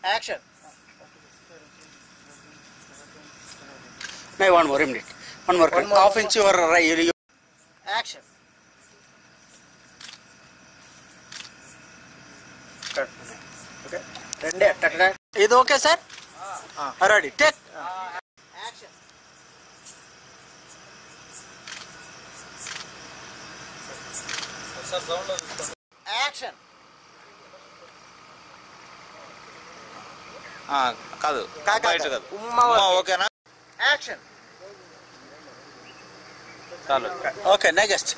Action. No, one more minute. One more. Half inch your right. Action. Cut. Okay. Rende. Is okay, sir? Ready. Take. Action. Action. కాదు బయట కాదు ఓకేనా action చాలు okay next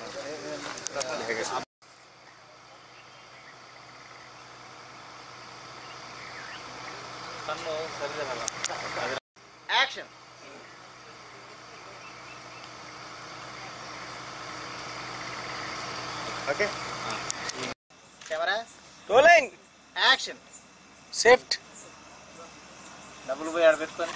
action okay camera rolling action shift డబ్బులు పోయి ఆడబెట్టుకొని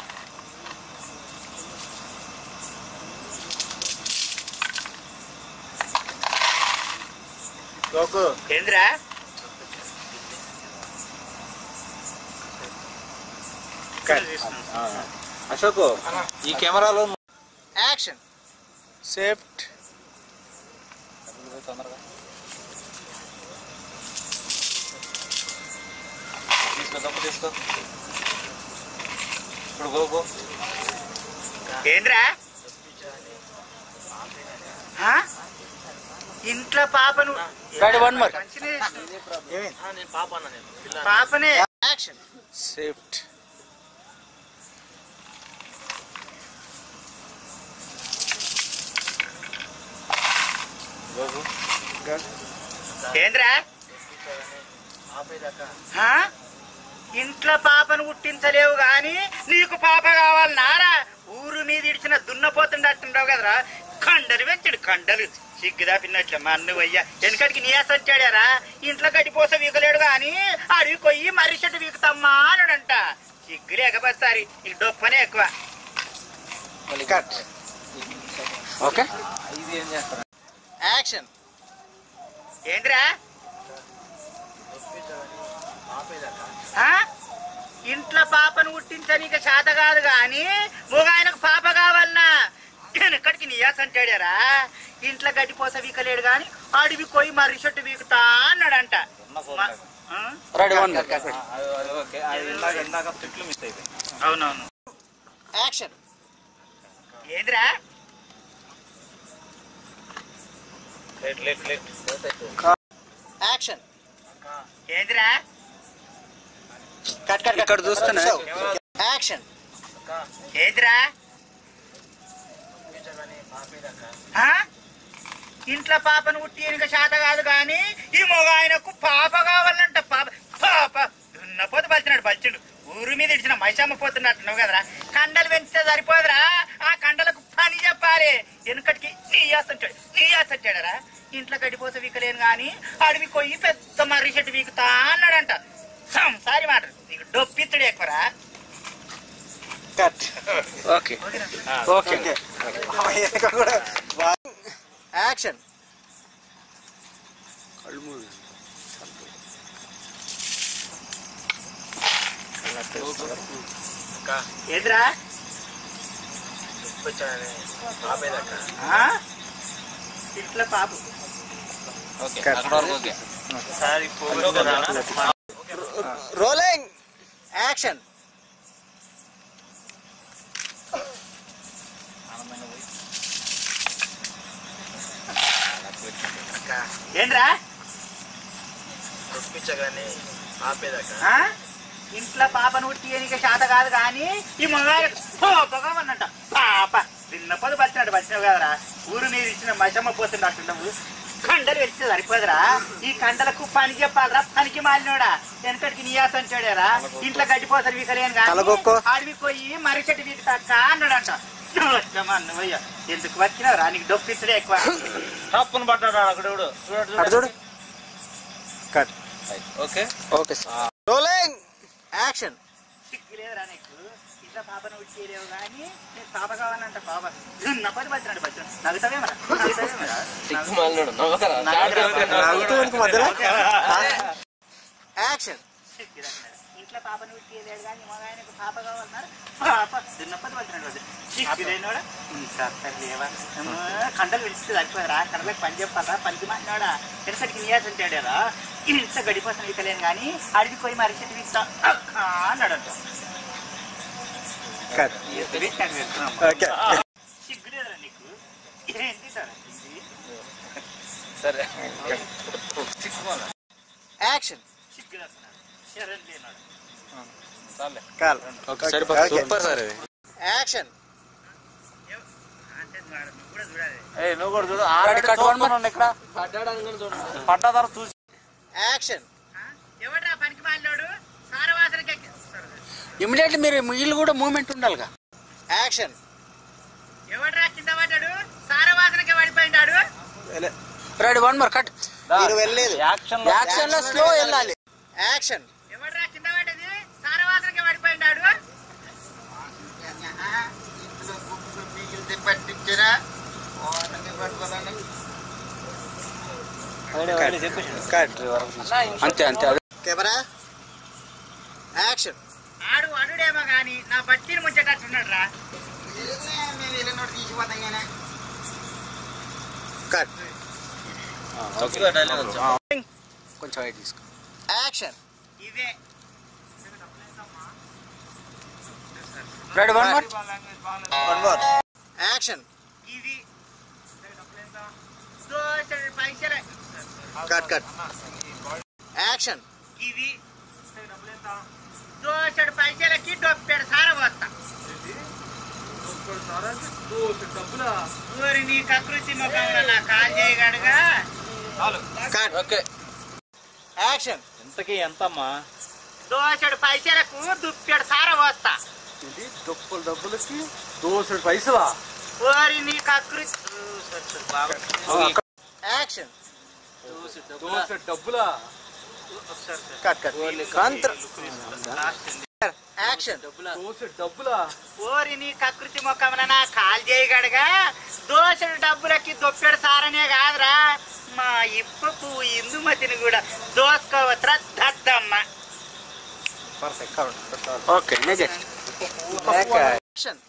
గోకు ఏంద్రా అశోక్ ఈ కెమెరాలో యాక్షన్ షిఫ్ట్ తీసుకో ఇప్పుడు గోకు ఏంద్రా ఇంట్లో పాపను పాపనే యాక్షన్ షిఫ్ట్ ఏంద్రా ఇంట్లో పాపను పుట్టించలేవు గాని నీకు పాప కావాలి నారా ఊరు మీద ఇడిచిన దున్నపోతుండట్టుండవు కదరా కండలు పెంచాడు కండలు సిగ్గుదా పిన్నట్లే మా అన్నవయ్యా వెనకడికి నీయాస వచ్చాడారా ఇంట్లో గడిపోస వీకలేడు గాని అడిగి కొయ్యి మర్రి చెట్టు వీకుతమ్మా అన్నాడంట సిగ్గు లేకపోతారి నీకు డొప్పనే ఎక్కువ ఓకే యాక్షన్ ఏంద్రా ఇంట్లో పాపను పుట్టించనీక చేత కాదు గాని ఆయనకు పాప కావాలన్నా ఎక్కడికి నీయాస అంటాడారా ఇంట్లో గడ్డిపోస వీకలేడు గాని అడివి పోయి మర్రి చెట్టు వీకుతా అన్నాడంట అవునవును యాక్షన్ ఏంద్రా యాక్షన్ ఏంద్రా ఇక్కడ చూస్తున్నా యాక్షన్ ఏంద్రా ఇంట్లో పాపను పుట్టి వెనుక శాత కాదు గాని ఈ మొగ ఆయనకు పాప కావాలంట పాప పాప దున్నపోతు బలిచినాడు ఊరు మీద ఇడిచిన మైసమ్మ పోతున్నట్టున్నావు కదరా కండలు పెంచితే సరిపోదురా ఆ కండలకు పని చెప్పాలి వెనుకటికి నీయాసచ్చాడరా ఇంట్లో గడిపోతే వీకలేను గాని అడవి కొయ్యి పెద్ద మర్రి చెట్టు వీకుతా అన్నాడంట సారీ మాట నీకు డొప్పిత్తుడు ఎక్కువరా ఓకే ఓకే యాక్షన్ ఏంద్రా ఇంట్లో పాప రోలింగ్ యాక్షన్ ఏంద్రా ఇంట్లో పాపను పుట్టి నీకు శాత కాదు కానీ ఈ మొగాయన్నట పాప చిన్నపది బలిచినావు కదరా ఊరు మీద ఇచ్చిన మశమ్మ పోతున్నట్టున్నావు కండలు వెళ్తే సరిపోదురా ఈ కండలకు పని చెప్పాలరా పనికి మాలినోడా వెనకటికి నీయాస అంటాడారా ఇంట్లో గడ్డిపోతారు వీకలేను కానీ అడవి పోయి మర్రి చెట్టు వీకుతాక అన్నాడంట అన్నవయ్యా ఎందుకు వచ్చినావురా నీకు డొప్పిస్తుడే ఎక్కువ తప్పును పడ్డాడు అక్కడ చూడు ఓకే ఓకే రోలింగ్ యాక్షన్ సిగ్గు లేదురా నీకు ఇంట్లో పాపను వచ్చేయలేవు కానీ నేను పాప కావాలంట పాప నప్పటి బచ్చినాడు నవ్వుతావేమరా యాక్షన్ ఇంట్లో ఇంట్లో పాపను ఉట్టియలేడు కానీ మగాయనకు పాప కావాలన్నారు పాప దున్నపది పడుతున్నాడు చిక్కుదేనోడా లేవా కండలు విడిస్తే సరిపోదురా కండలకు పని చెప్పాలరా పనికి మాట్లాడా వెనకటికి నీయాల్సి ఉంటాడారా ఇంత గడిపోతాను ఇతలేను కానీ అడిగి పోయి మరి చెట్టు ఇస్తా అన్నాడు సిగ్గులేదురా నీకు ఏంటి సార్ సరే యాక్షన్ సూపర్ సార్ యాక్షన్ నువ్వు కూడా చూడు ఇక్కడ పడ్డా తర్వాత చూసి యాక్షన్ ఎవడ్రా పనికి మాట్లాడు సారవాసనకి ఇమీడియట్లీ మీరు వీళ్ళు కూడా మూమెంట్ ఉండాలిగా. యాక్షన్ ఎవడ్రా కింద పడ్డాడు సారవాసనకి పడిపోయినాడు రెడీ 1 more కట్. మీరు వెళ్ళలేదు. యాక్షన్ లో స్లో వెళ్ళాలి. యాక్షన్ ఎవడ్రా కింద పడ్డది సారవాసనకి పడిపోయినాడు పట్టించరా అంతే అంతే. కెమెరా యాక్షన్ ఆడు అడుడేమో గాని నా బట్టిని ముంచేటట్టున్నాడు రా కట్ కొంచెం హైట్ తీసుకో. యాక్షన్ ఇవే రెడీ 1 more. యాక్షన్ ఇవి దోసెడు పైసలే కట్ కట్ యాక్షన్ ఇవి దోసెడు పైసలకి డొప్పెడు సార వస్తా ఊరి నీ కకృతి ముఖంలో నా కాల్ చేయగడుగా కట్ ఓకే యాక్షన్ ఇంతకీ ఎంతమ్మా? దోసెడు పైసలకు దుప్పెడు సార వస్తా ఇది డబ్బులకి 200 పైసలా? ఊరి నీ కకృతి యాక్షన్ డబ్బులా? కట్ కట్ యాక్షన్ డబ్బులా? ఓరి నీ కకృతి ముఖంలో నా కాల్ చేయగడుగా దోసెడు డబ్బులకి దొప్పెడు సారనే కాదురా మా ఇప్పకు ఇందుమతిని కూడా దోసుకోవచ్చురా దద్దమ్మ okay next. Action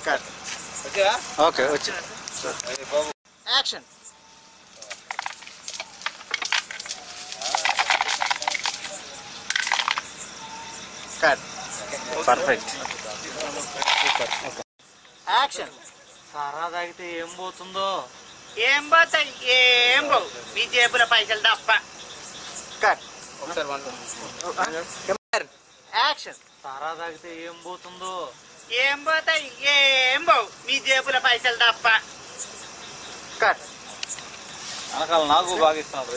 cut okay వచ్చి యాక్షన్ కట్ పర్ఫెక్ట్. యాక్షన్ సారా తాగితే ఏం పోతుందో? ఏం పోతాయి ఏం పోవు మీ జేబుల పైసలు తప్ప కట్ యాక్షన్ సారా తాగితే ఏం పోతుందో? ఏం పోతాయి ఏం పోవు మీ జేబుల పైసలు తప్ప కట్ అనకాల నాకు బాగా ఇస్తున్నారు.